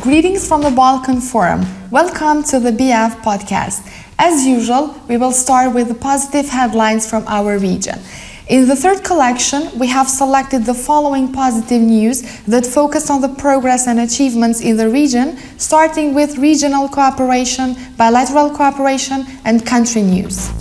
Greetings from the Balkan Forum. Welcome to the BF podcast. As usual, we will start with the positive headlines from our region. In the third collection, we have selected the following positive news that focus on the progress and achievements in the region, starting with regional cooperation, bilateral cooperation, and country news.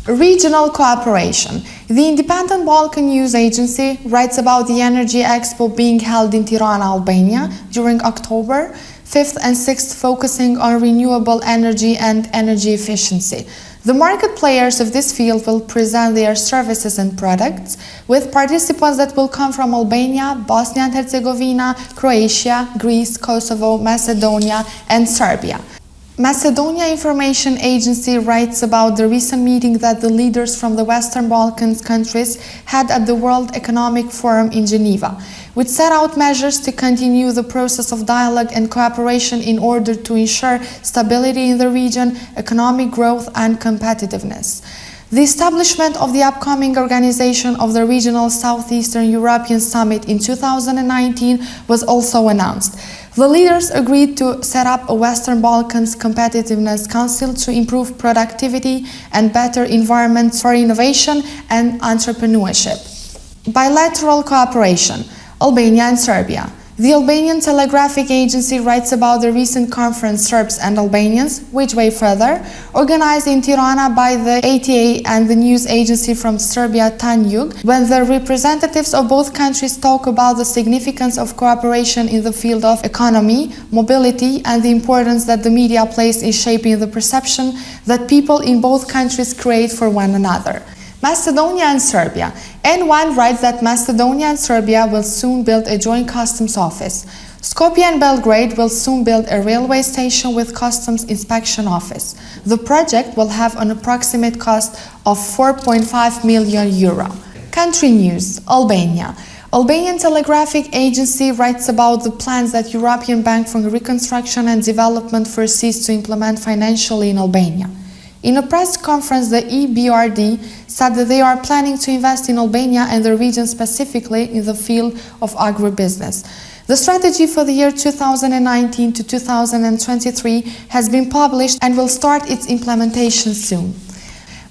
Regional cooperation. The Independent Balkan News Agency writes about the Energy Expo being held in Tirana, Albania during October 5th and 6th, focusing on renewable energy and energy efficiency. The market players of this field will present their services and products, with participants that will come from Albania, Bosnia and Herzegovina, Croatia, Greece, Kosovo, Macedonia, and Serbia. Macedonia Information Agency writes about the recent meeting that the leaders from the Western Balkans countries had at the World Economic Forum in Geneva, which set out measures to continue the process of dialogue and cooperation in order to ensure stability in the region, economic growth and competitiveness. The establishment of the upcoming organization of the Regional Southeastern European Summit in 2019 was also announced. The leaders agreed to set up a Western Balkans Competitiveness Council to improve productivity and better environments for innovation and entrepreneurship. Bilateral cooperation, Albania and Serbia. The Albanian Telegraphic Agency writes about the recent conference Serbs and Albanians, Which Way Further, organized in Tirana by the ATA and the news agency from Serbia Tanjug, when the representatives of both countries talk about the significance of cooperation in the field of economy, mobility, and the importance that the media plays in shaping the perception that people in both countries create for one another. Macedonia and Serbia. N1 writes that Macedonia and Serbia will soon build a joint customs office. Skopje and Belgrade will soon build a railway station with customs inspection office. The project will have an approximate cost of €4.5 million. Country news, Albania. Albanian Telegraphic Agency writes about the plans that European Bank for Reconstruction and Development foresees to implement financially in Albania. In a press conference, the EBRD said that they are planning to invest in Albania and the region, specifically in the field of agribusiness. The strategy for the year 2019 to 2023 has been published and will start its implementation soon.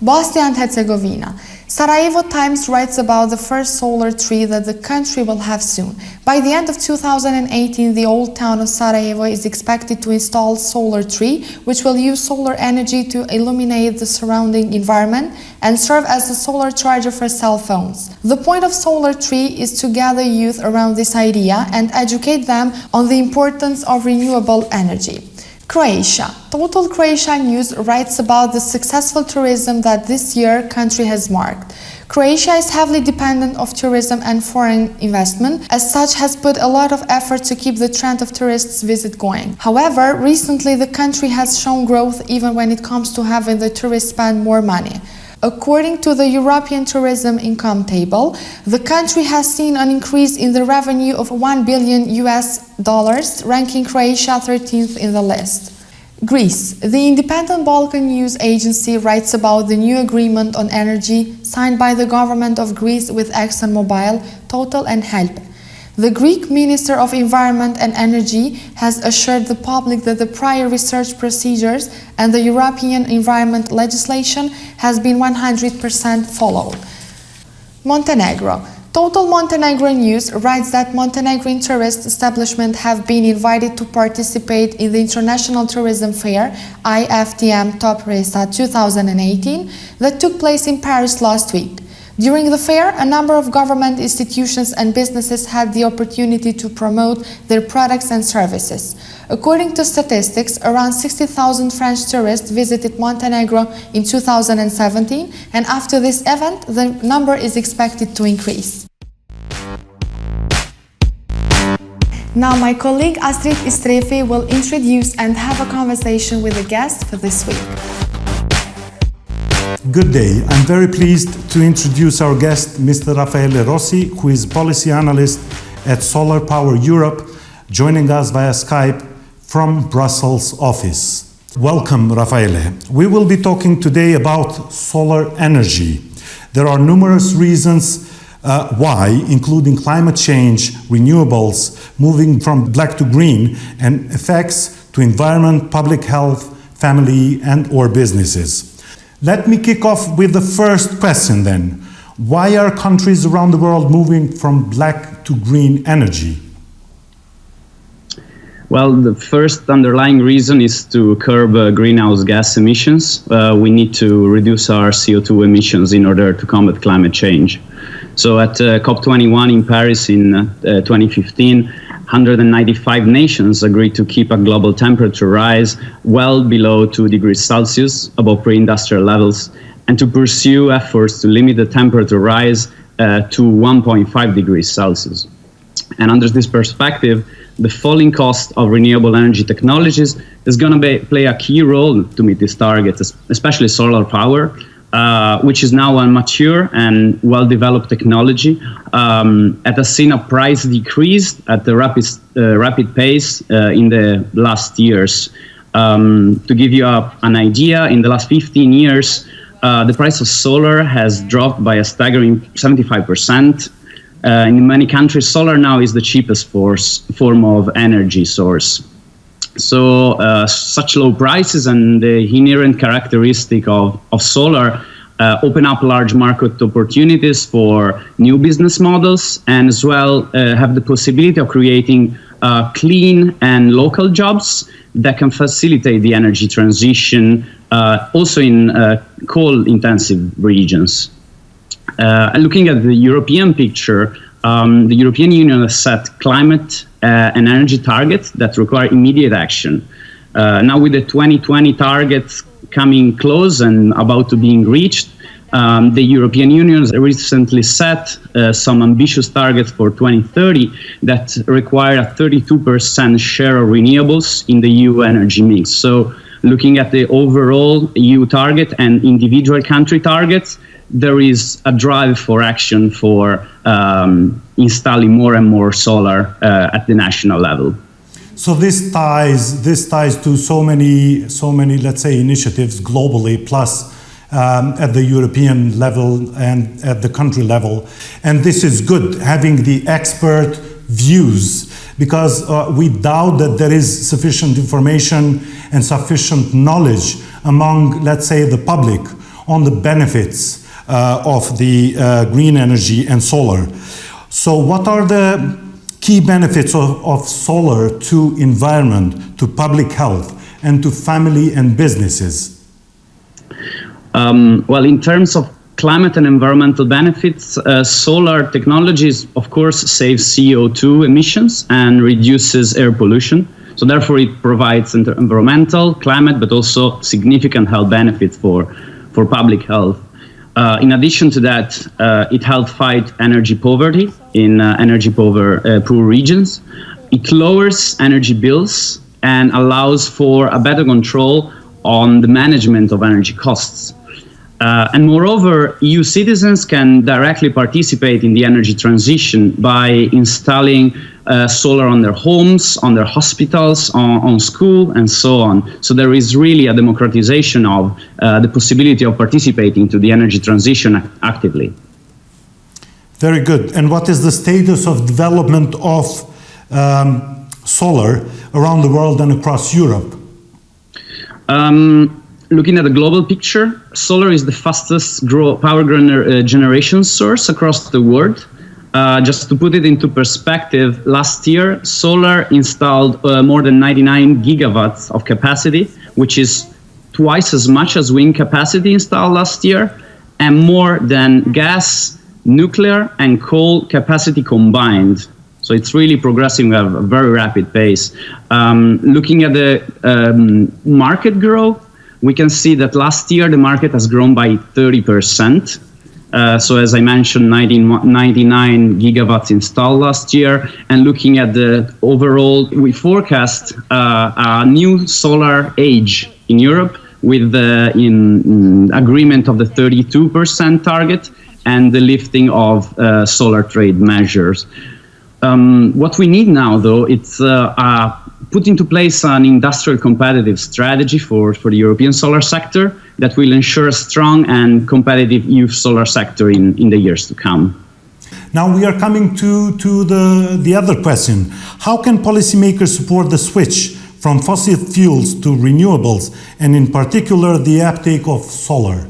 Bosnia and Herzegovina. Sarajevo Times writes about the first solar tree that the country will have soon. By the end of 2018, the old town of Sarajevo is expected to install a solar tree, which will use solar energy to illuminate the surrounding environment and serve as a solar charger for cell phones. The point of solar tree is to gather youth around this idea and educate them on the importance of renewable energy. Croatia. Total Croatia News writes about the successful tourism that this year country has marked. Croatia is heavily dependent of tourism and foreign investment, as such has put a lot of effort to keep the trend of tourists visit going. However, recently the country has shown growth even when it comes to having the tourists spend more money. According to the European Tourism Income Table, the country has seen an increase in the revenue of $1 billion, ranking Croatia 13th in the list. Greece. The Independent Balkan News Agency writes about the new agreement on energy signed by the government of Greece with ExxonMobil, Total and Help. The Greek Minister of Environment and Energy has assured the public that the prior research procedures and the European environment legislation has been 100% followed. Montenegro. Total Montenegro News writes that Montenegrin tourist establishments have been invited to participate in the International Tourism Fair IFTM Top Resa 2018 that took place in Paris last week. During the fair, a number of government institutions and businesses had the opportunity to promote their products and services. According to statistics, around 60,000 French tourists visited Montenegro in 2017, and after this event, the number is expected to increase. Now my colleague Astrid Istrefi will introduce and have a conversation with the guest for this week. Good day. I'm very pleased to introduce our guest, Mr. Raffaele Rossi, who is policy analyst at Solar Power Europe, joining us via Skype from Brussels office. Welcome, Raffaele. We will be talking today about solar energy. There are numerous reasons why, including climate change, renewables, moving from black to green, and effects to environment, public health, family, and or businesses. Let me kick off with the first question then. Why are countries around the world moving from black to green energy? Well, the first underlying reason is to curb greenhouse gas emissions. We need to reduce our CO2 emissions in order to combat climate change. So at COP21 in Paris in 2015, 195 nations agreed to keep a global temperature rise well below 2 degrees Celsius, above pre-industrial levels, and to pursue efforts to limit the temperature rise to 1.5 degrees Celsius. And under this perspective, the falling cost of renewable energy technologies is going to play a key role to meet these targets, especially solar power, which is now a mature and well-developed technology, has seen a price decrease at a rapid pace in the last years. To give you an idea, in the last 15 years, the price of solar has dropped by a staggering 75%. In many countries, solar now is the cheapest form of energy source. So such low prices and the inherent characteristic of solar open up large market opportunities for new business models, and as well have the possibility of creating clean and local jobs that can facilitate the energy transition also in coal-intensive regions. Looking at the European picture, the European Union has set climate and energy targets that require immediate action. Now with the 2020 targets coming close and about to being reached, the European Union has recently set some ambitious targets for 2030 that require a 32% share of renewables in the EU energy mix. So looking at the overall EU target and individual country targets, there is a drive for action for installing more and more solar at the national level. So this ties to so many, let's say, initiatives globally, plus at the European level and at the country level. And this is good, having the expert views, because we doubt that there is sufficient information and sufficient knowledge among, let's say, the public on the benefits of the green energy and solar. So what are the key benefits of solar to environment, to public health, and to family and businesses? Well, in terms of climate and environmental benefits, solar technologies, of course, saves CO2 emissions and reduces air pollution. So therefore, it provides environmental, climate, but also significant health benefits for public health. In addition to that, it helps fight energy poverty in poor regions. It lowers energy bills and allows for a better control on the management of energy costs. And moreover, EU citizens can directly participate in the energy transition by installing solar on their homes, on their hospitals, on school, and so on. So there is really a democratization of the possibility of participating to the energy transition actively. Very good. And what is the status of development of solar around the world and across Europe? Looking at the global picture, solar is the fastest power generation source across the world. Just to put it into perspective, last year, solar installed more than 99 gigawatts of capacity, which is twice as much as wind capacity installed last year, and more than gas, nuclear, and coal capacity combined. So it's really progressing at a very rapid pace. Looking at the market growth, we can see that last year the market has grown by 30%. So as I mentioned, 99 gigawatts installed last year. And looking at the overall, we forecast a new solar age in Europe with the agreement of the 32% target and the lifting of solar trade measures. What we need now, though, it's put into place an industrial competitive strategy for the European solar sector that will ensure a strong and competitive EU solar sector in the years to come. Now we are coming to the other question. How can policymakers support the switch from fossil fuels to renewables, and in particular the uptake of solar?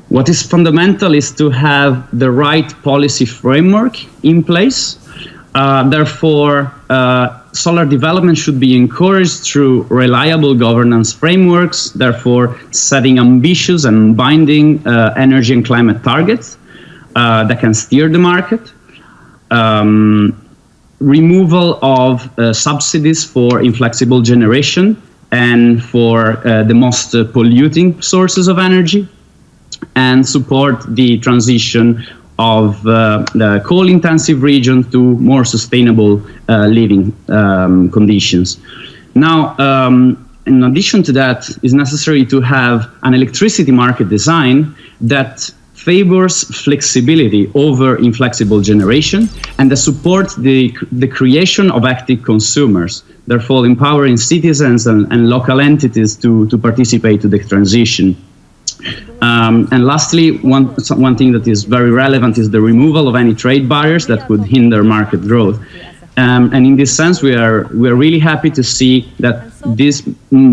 What is fundamental is to have the right policy framework in place. Therefore, solar development should be encouraged through reliable governance frameworks, therefore setting ambitious and binding energy and climate targets that can steer the market. Removal of subsidies for inflexible generation and for the most polluting sources of energy, and support the transition of the coal-intensive region to more sustainable living conditions. Now, in addition to that, it's necessary to have an electricity market design that favors flexibility over inflexible generation and that supports the creation of active consumers, therefore empowering citizens and local entities to participate to the transition. And lastly, one thing that is very relevant is the removal of any trade barriers that could hinder market growth. And in this sense, we are really happy to see that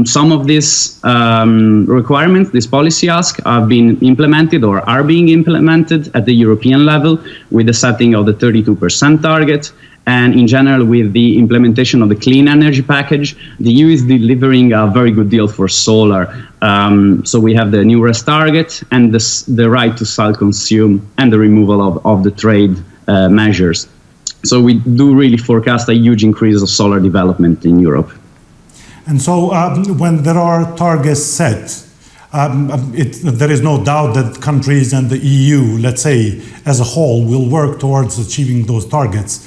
some of these requirements, this policy ask, have been implemented or are being implemented at the European level with the setting of the 32% target. And in general, with the implementation of the clean energy package, the EU is delivering a very good deal for solar. So we have the new RES target and the right to self-consume and the removal of the trade measures. So we do really forecast a huge increase of solar development in Europe. And so when there are targets set, there is no doubt that countries and the EU, let's say, as a whole, will work towards achieving those targets.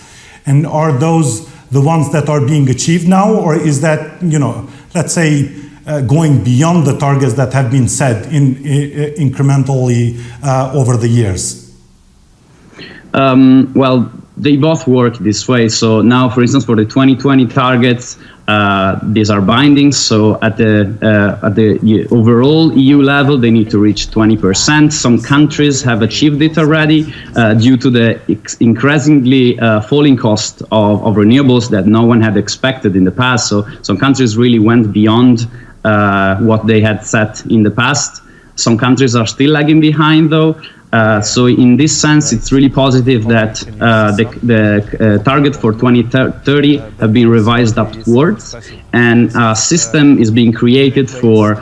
And are those the ones that are being achieved now, or is that, let's say, going beyond the targets that have been set incrementally over the years? Well, they both work this way. So now, for instance, for the 2020 targets, these are binding. So at the overall EU level, they need to reach 20%. Some countries have achieved it already due to the increasingly falling cost of renewables that no one had expected in the past. So some countries really went beyond what they had set in the past. Some countries are still lagging behind, though. So in this sense, it's really positive that the target for 2030 have been revised upwards, and a system is being created for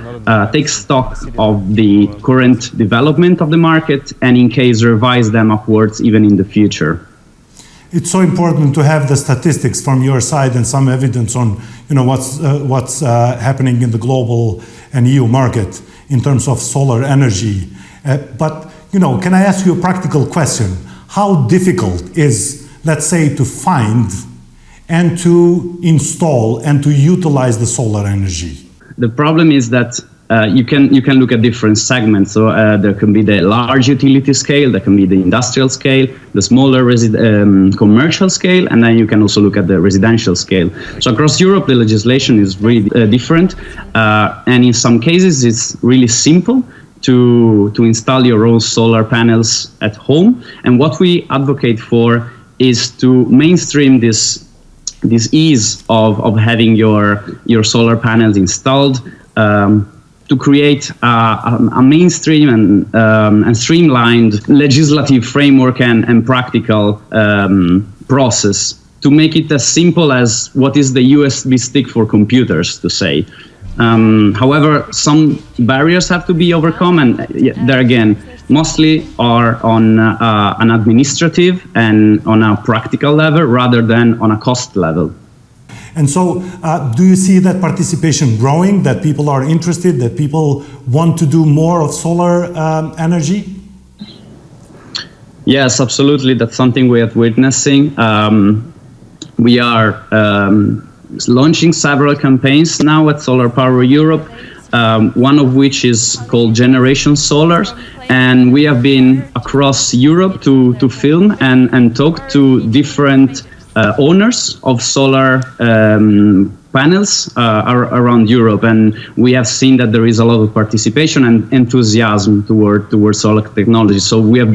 take stock of the current development of the market and in case revise them upwards even in the future. It's so important to have the statistics from your side and some evidence on what's happening in the global and EU market in terms of solar energy. But can I ask you a practical question? How difficult is, let's say, to find and to install and to utilize the solar energy? The problem is that you can look at different segments. So there can be the large utility scale, there can be the industrial scale, the smaller commercial scale, and then you can also look at the residential scale. So across Europe, the legislation is really different, and in some cases, it's really simple to install your own solar panels at home. And what we advocate for is to mainstream this ease of having your solar panels installed, to create a mainstream and streamlined legislative framework and practical process to make it as simple as what is the USB stick for computers, to say. However, some barriers have to be overcome, and there again, mostly are on an administrative and on a practical level rather than on a cost level. And so, do you see that participation growing, that people are interested, that people want to do more of solar energy? Yes, absolutely. That's something we are witnessing. We are launching several campaigns now at Solar Power Europe, one of which is called Generation Solar, and we have been across Europe to film and talk to different owners of solar panels around Europe, and we have seen that there is a lot of participation and enthusiasm towards solar technology. So we have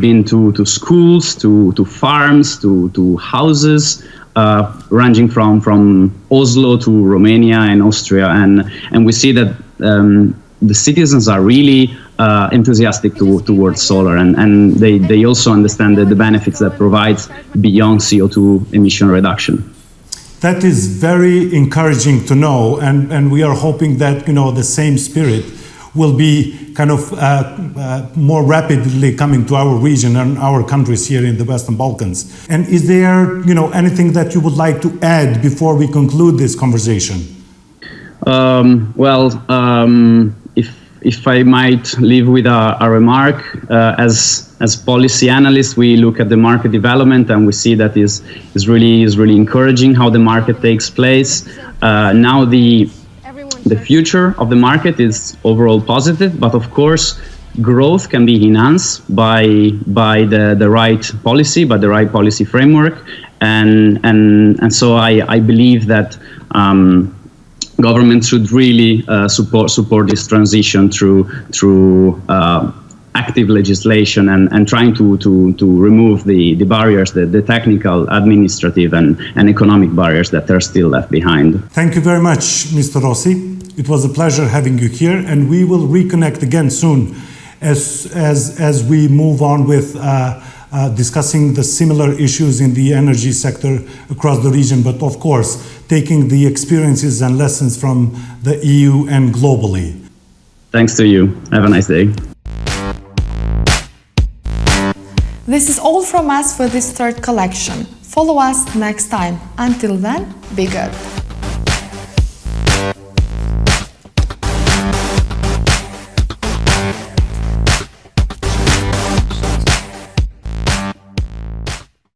been to schools, to farms, to houses, ranging from Oslo to Romania and Austria, and we see that the citizens are really enthusiastic towards solar, and they also understand the benefits that provides beyond CO2 emission reduction. That is very encouraging to know, and we are hoping that the same spirit will be kind of more rapidly coming to our region and our countries here in the Western Balkans. And is there anything that you would like to add before we conclude this conversation? If I might leave with a remark, as policy analysts, we look at the market development and we see that is really encouraging how the market takes place. Now the future of the market is overall positive, but of course growth can be enhanced by the right policy, by the right policy framework, and so I believe that government should really support this transition through active legislation and trying to remove the barriers, the technical, administrative, and economic barriers that are still left behind. Thank you very much, Mr. Rossi. It was a pleasure having you here, and we will reconnect again soon as we move on with discussing the similar issues in the energy sector across the region, but of course taking the experiences and lessons from the EU and globally. Thanks to you. Have a nice day. This is all from us for this third collection. Follow us next time. Until then, be good.